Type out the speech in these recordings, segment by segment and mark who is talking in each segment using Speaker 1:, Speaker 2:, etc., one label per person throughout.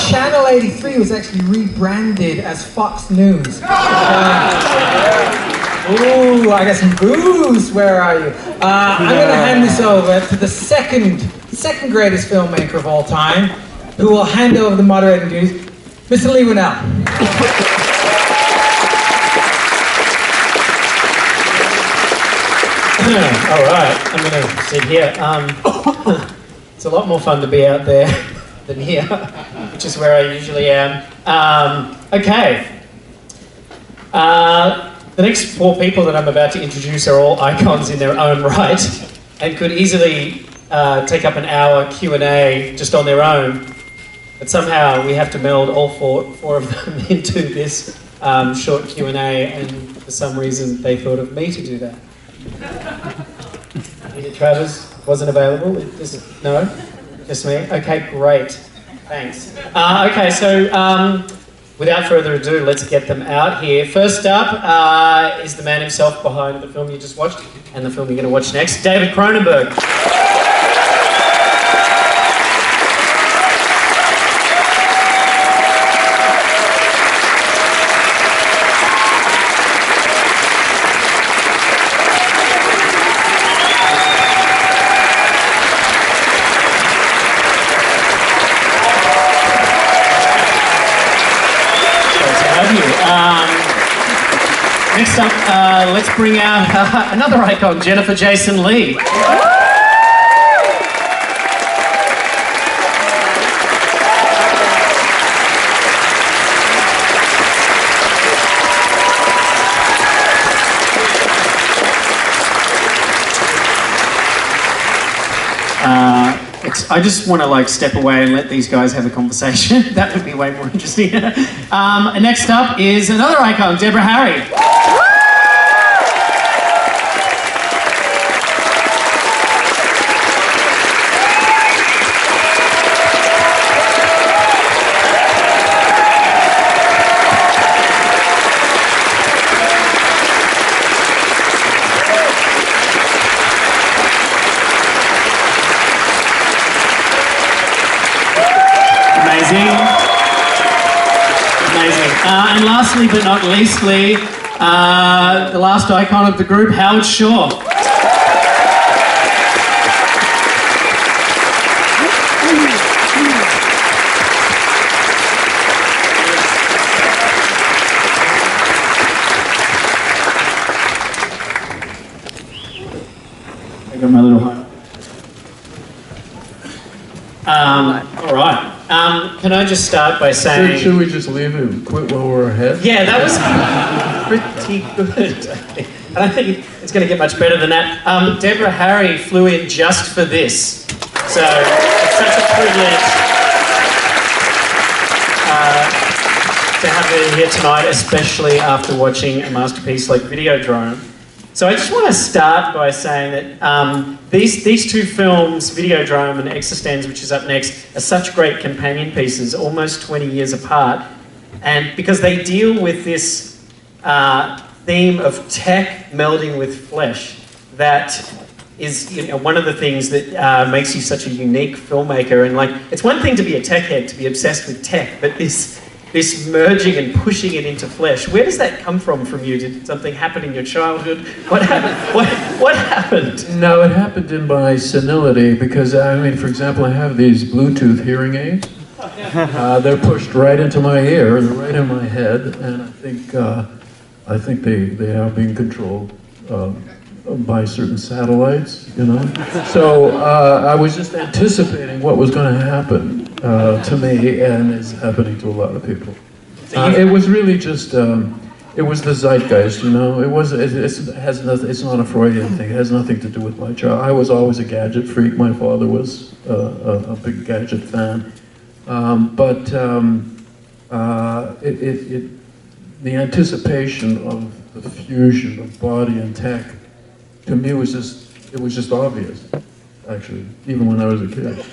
Speaker 1: Channel 83 was actually rebranded as Fox News. Ooh, I got some boos. Where are you? I'm going to hand this over to the second greatest filmmaker of all time, who will hand over the moderating duties, Mr. Lee Winnell.
Speaker 2: All right, I'm going to sit here. It's a lot more fun to be out there than here, which is where I usually am. Okay. The next four people that I'm about to introduce are all icons in their own right and could easily take up an hour Q&A just on their own. But somehow we have to meld all four of them into this short Q&A, and for some reason they thought of me to do that. Travis wasn't available? No? Just me? Okay, great. Thanks. Okay, so without further ado, let's get them out here. First up is the man himself behind the film you just watched and the film you're going to watch next, David Cronenberg. Next up, let's bring out another icon, Jennifer Jason Leigh. I just want to step away and let these guys have a conversation. That would be way more interesting. Next up is another icon, Deborah Harry. And lastly but not leastly, the last icon of the group, Howard Shore. I got my little home. All right. Can I just start by saying...
Speaker 3: Should we just leave it and quit while we're ahead?
Speaker 2: Yeah, that was pretty good. I don't think it's going to get much better than that. Deborah Harry flew in just for this. So it's such a privilege to have her here tonight, especially after watching a masterpiece like Videodrome. So I just want to start by saying that these two films, Videodrome and Existenz, which is up next, are such great companion pieces, almost 20 years apart. And because they deal with this theme of tech melding with flesh, that is one of the things that makes you such a unique filmmaker. And it's one thing to be a tech head, to be obsessed with tech, but this merging and pushing it into flesh. Where does that come from you? Did something happen in your childhood? What happened? What happened?
Speaker 3: No, it happened in my senility because, for example, I have these Bluetooth hearing aids. They're pushed right into my ear, they're right in my head, and I think they are being controlled by certain satellites, So I was just anticipating what was going to happen to me, and it's happening to a lot of people. It was really just, it was the zeitgeist, It's not a Freudian thing. It has nothing to do with my child. I was always a gadget freak. My father was a big gadget fan, the anticipation of the fusion of body and tech, to me, it was just obvious, actually, even when I was a kid.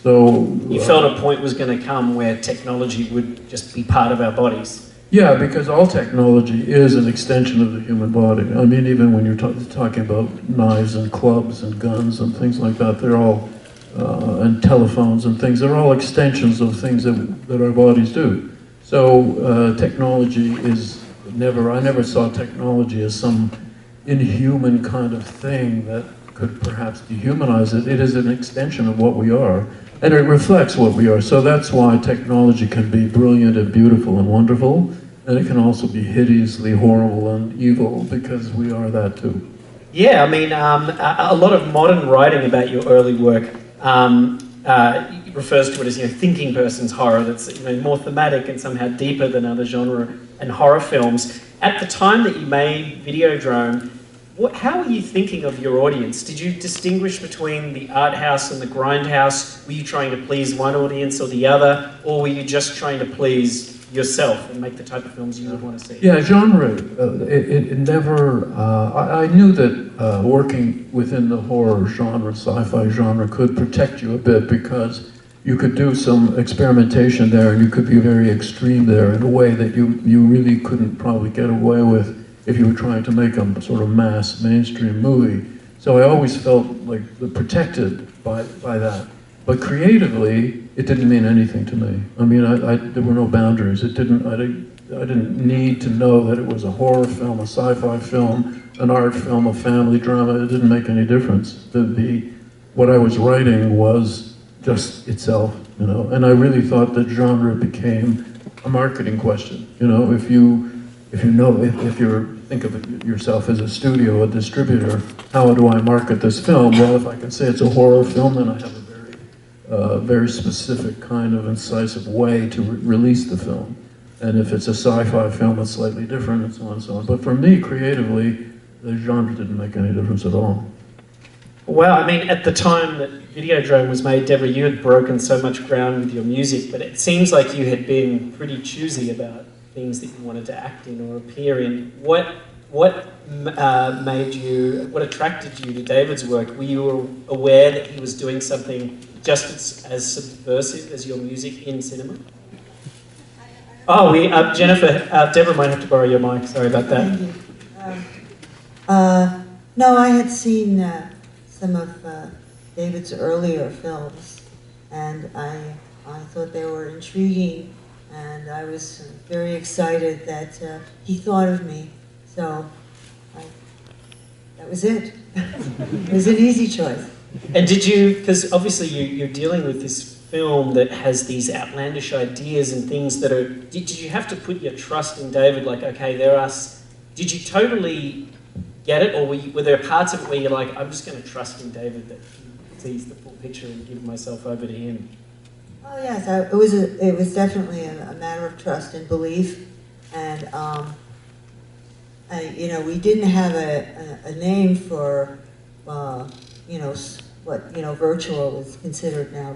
Speaker 3: So
Speaker 2: you felt a point was going to come where technology would just be part of our bodies.
Speaker 3: Yeah, because all technology is an extension of the human body. Even when you're talking about knives and clubs and guns and things like that, they're all and telephones and things. They're all extensions of things that our bodies do. So technology is never, I never saw technology as some inhuman kind of thing that could perhaps dehumanize it. It is an extension of what we are, and it reflects what we are. So that's why technology can be brilliant and beautiful and wonderful, and it can also be hideously horrible and evil, because we are that too.
Speaker 2: Yeah, I mean, a lot of modern writing about your early work refers to it as, thinking person's horror. That's more thematic and somehow deeper than other genre and horror films. At the time that you made Videodrome, how were you thinking of your audience? Did you distinguish between the art house and the grindhouse? Were you trying to please one audience or the other, or were you just trying to please yourself and make the type of films you would want to see?
Speaker 3: Yeah, genre, it never, I knew that working within the horror genre, sci-fi genre, could protect you a bit, because you could do some experimentation there, and you could be very extreme there in a way that you really couldn't probably get away with if you were trying to make a sort of mass mainstream movie. So I always felt like protected by that. But creatively, it didn't mean anything to me. I mean, there were no boundaries. I didn't need to know that it was a horror film, a sci-fi film, an art film, a family drama. It didn't make any difference. What I was writing was just itself, And I really thought that genre became a marketing question. If you think of yourself as a studio, a distributor, how do I market this film? Well, if I can say it's a horror film, then I have a very specific kind of incisive way to release the film. And if it's a sci-fi film, it's slightly different, and so on and so on. But for me, creatively, the genre didn't make any difference at all.
Speaker 2: Well, I mean, at the time that Videodrome was made, Deborah, you had broken so much ground with your music, but it seems like you had been pretty choosy about things that you wanted to act in or appear in. What attracted you to David's work? Were you aware that he was doing something just as subversive as your music in cinema? Oh, Jennifer, Deborah might have to borrow your mic. Sorry about that.
Speaker 4: Thank you. No, I had seen some of David's earlier films, and I thought they were intriguing, and I was very excited that he thought of me. So that was it. It was an easy choice.
Speaker 2: And did you, because obviously you're dealing with this film that has these outlandish ideas and things that are, did you have to put your trust in David, like, okay, did you totally get it, or were there parts of it where you're like, I'm just going to trust in David that he sees the full picture and give myself over to him?
Speaker 4: Oh yes, it was definitely a matter of trust and belief, and we didn't have a name for what virtual is considered now,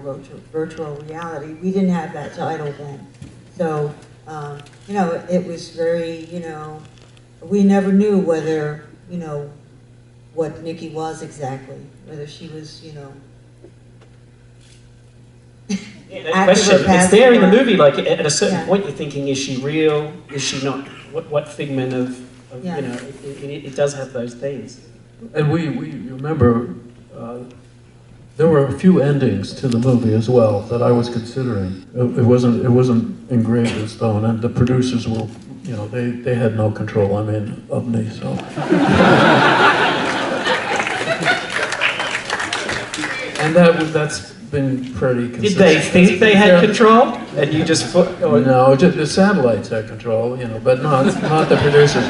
Speaker 4: virtual reality. We didn't have that title then, so it was very we never knew whether what Nikki was exactly, whether she was
Speaker 2: Yeah, that question, it's there in the movie, like at a certain point you're thinking, is she real, is she not? What figment of it does have those things.
Speaker 3: And we remember, there were a few endings to the movie as well that I was considering. It wasn't engraved in stone, and the producers were, they had no control, of me, so. And that's been pretty consistent.
Speaker 2: Did they think they had control, and you just put?
Speaker 3: No, just the satellites had control, but not the producers.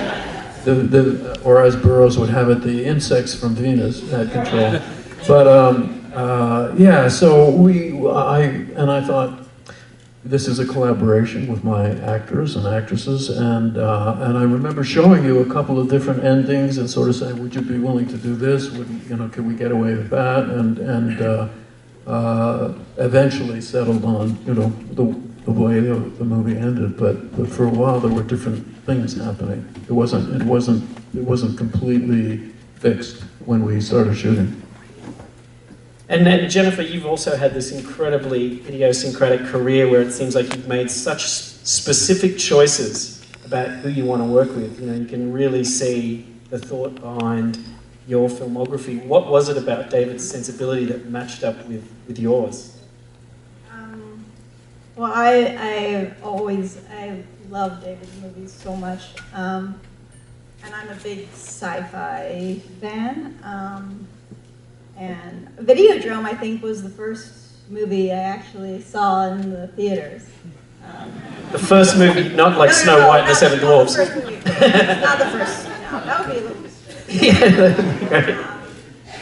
Speaker 3: Or as Burroughs would have it, the insects from Venus had control. But so I thought, this is a collaboration with my actors and actresses, and I remember showing you a couple of different endings and sort of saying, would you be willing to do this? Could we get away with that? And eventually settled on the way the movie ended. But for a while there were different things happening. It wasn't completely fixed when we started shooting.
Speaker 2: And then, Jennifer, you've also had this incredibly idiosyncratic career where it seems like you've made such specific choices about who you want to work with. You can really see the thought behind your filmography. What was it about David's sensibility that matched up with yours?
Speaker 5: Well, I love David's movies so much, and I'm a big sci-fi fan. And Videodrome, I think, was the first movie I actually saw in the theaters.
Speaker 2: The first movie, not like Snow White and the Seven Dwarfs.
Speaker 5: Not the first movie. Not the first. No, that would be a little bit strange.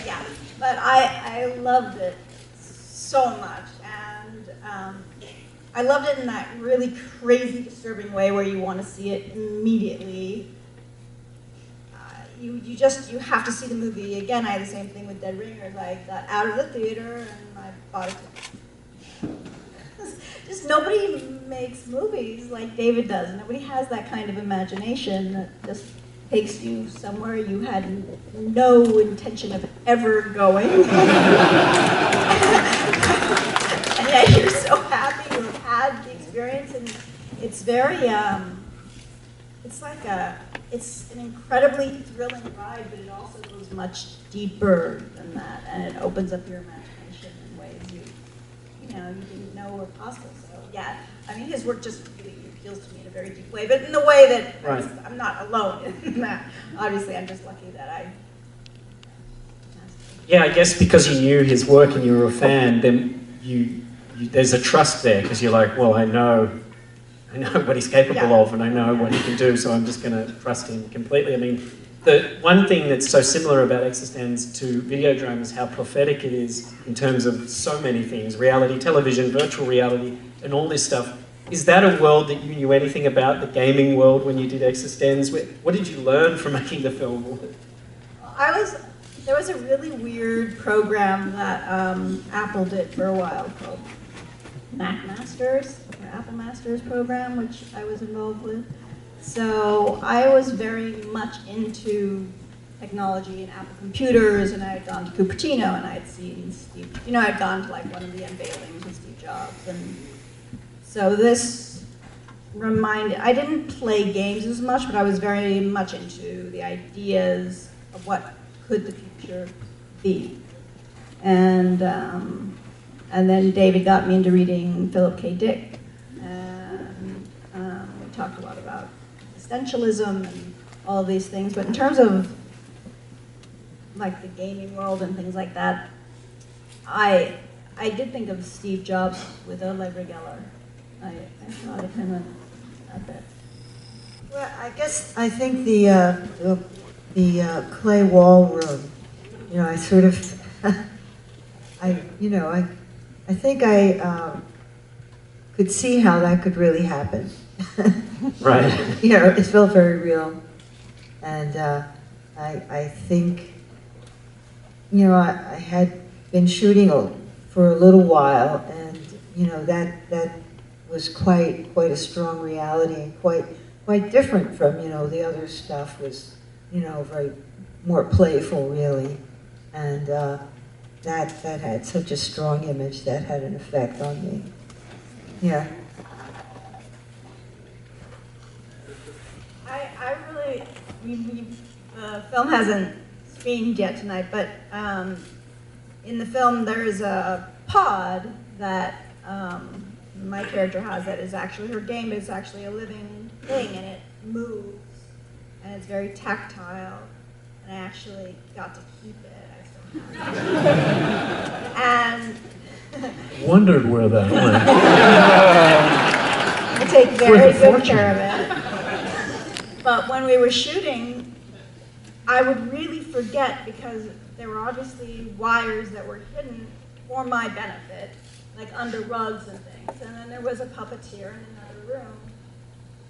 Speaker 5: Yeah, but I loved it so much, and I loved it in that really crazy, disturbing way where you want to see it immediately. You have to see the movie again. I had the same thing with Dead Ringers. I got out of the theater and I bought it. Just nobody makes movies like David does. Nobody has that kind of imagination that just takes you somewhere you had no intention of ever going. And yet you're so happy to have had the experience, and it's very, it's an incredibly thrilling ride, but it also goes much deeper than that, and it opens up your imagination in ways you didn't know were possible. So yeah, I mean, his work just really appeals to me in a very deep way, but in the way that
Speaker 2: Right.
Speaker 5: I'm not alone in that. Obviously, I'm just lucky that
Speaker 2: Yeah, I guess because you knew his work and you were a fan, then there's a trust there because you're like, well, I know what he's capable of and I know what he can do, so I'm just going to trust him completely. I mean, the one thing that's so similar about Existenz to Videodrome is how prophetic it is in terms of so many things, reality, television, virtual reality, and all this stuff. Is that a world that you knew anything about, the gaming world, when you did Existenz? What did you learn from making the film?
Speaker 5: there was a really weird program that Apple did for a while called Mac Masters, or Apple Masters program, which I was involved with. So I was very much into technology and Apple computers, and I had gone to Cupertino, and I had seen Steve, I'd gone to like one of the unveilings with Steve Jobs, and so this I didn't play games as much, but I was very much into the ideas of what could the future be. And then David got me into reading Philip K. Dick, and we talked a lot about existentialism and all of these things. But in terms of like the gaming world and things like that, I did think of Steve Jobs with Allegra Geller. I thought of him a bit.
Speaker 4: Well, I think the clay wall room, I sort of, I think I could see how that could really happen.
Speaker 2: Right.
Speaker 4: It felt very real. And I think, I had been shooting for a little while, and, that was quite a strong reality, and quite different from, the other stuff was, very more playful, really. And that had such a strong image that had an effect on me. Yeah.
Speaker 5: I really, the film hasn't screened yet tonight, but in the film there is a pod that my character has that is actually, her game is actually a living thing, and it moves, and it's very tactile, and I actually got to keep it. I still have it. And
Speaker 3: Wondered where that went.
Speaker 5: I take very good care of it. But when we were shooting, I would really forget, because there were obviously wires that were hidden for my benefit, like under rugs and things. And then there was a puppeteer in another room.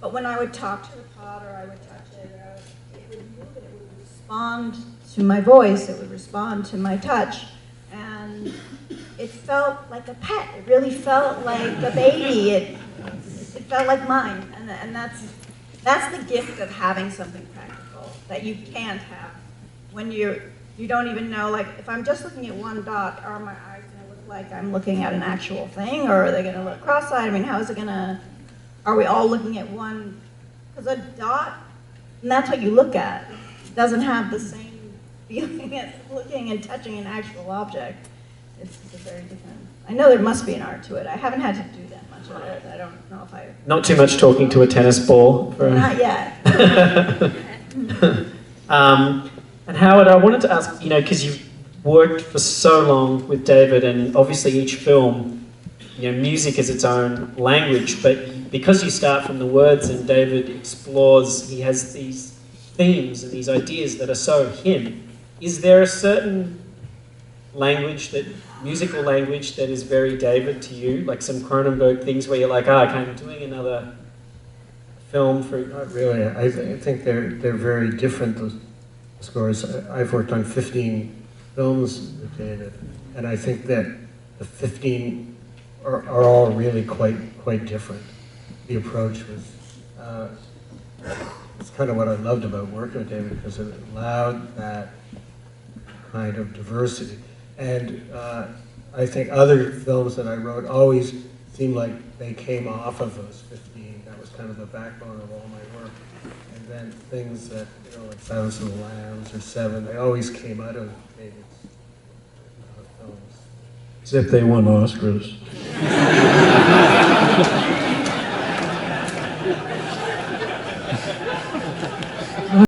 Speaker 5: But when I would talk to the pod, or I would touch it, it would move, and it would respond to my voice, it would respond to my touch. And it felt like a pet. It really felt like a baby. It felt like mine. And that's the gift of having something practical that you can't have when you don't even know, like, if I'm just looking at one dot, are my eyes going to look like I'm looking at an actual thing, or are they going to look cross-eyed? I mean, how is it going to, are we all looking at one? Because a dot, and that's what you look at, doesn't have the same feeling it, looking and touching an actual object. It's a very different. I know there must be an art to it. I haven't had to do that much of it. I don't know if I.
Speaker 2: Not too much talking to a tennis ball.
Speaker 5: Not yet.
Speaker 2: And Howard, I wanted to ask, because you've worked for so long with David, and obviously each film, music is its own language, but because you start from the words and David explores, he has these themes and these ideas that are so him. Is there a certain musical language that is very David to you? Like some Cronenberg things where you're like, I'm doing another film for...
Speaker 6: Not really. I think they're very different, those scores. I've worked on 15 films with David, and I think that the 15 are all really quite different. The approach was, it's kind of what I loved about working with David, because it allowed that kind of diversity. And I think other films that I wrote always seemed like they came off of those 15. That was kind of the backbone of all my work. And then things that, like Silence of the Lambs or Seven, they always came out of David's films.
Speaker 3: Except they won Oscars.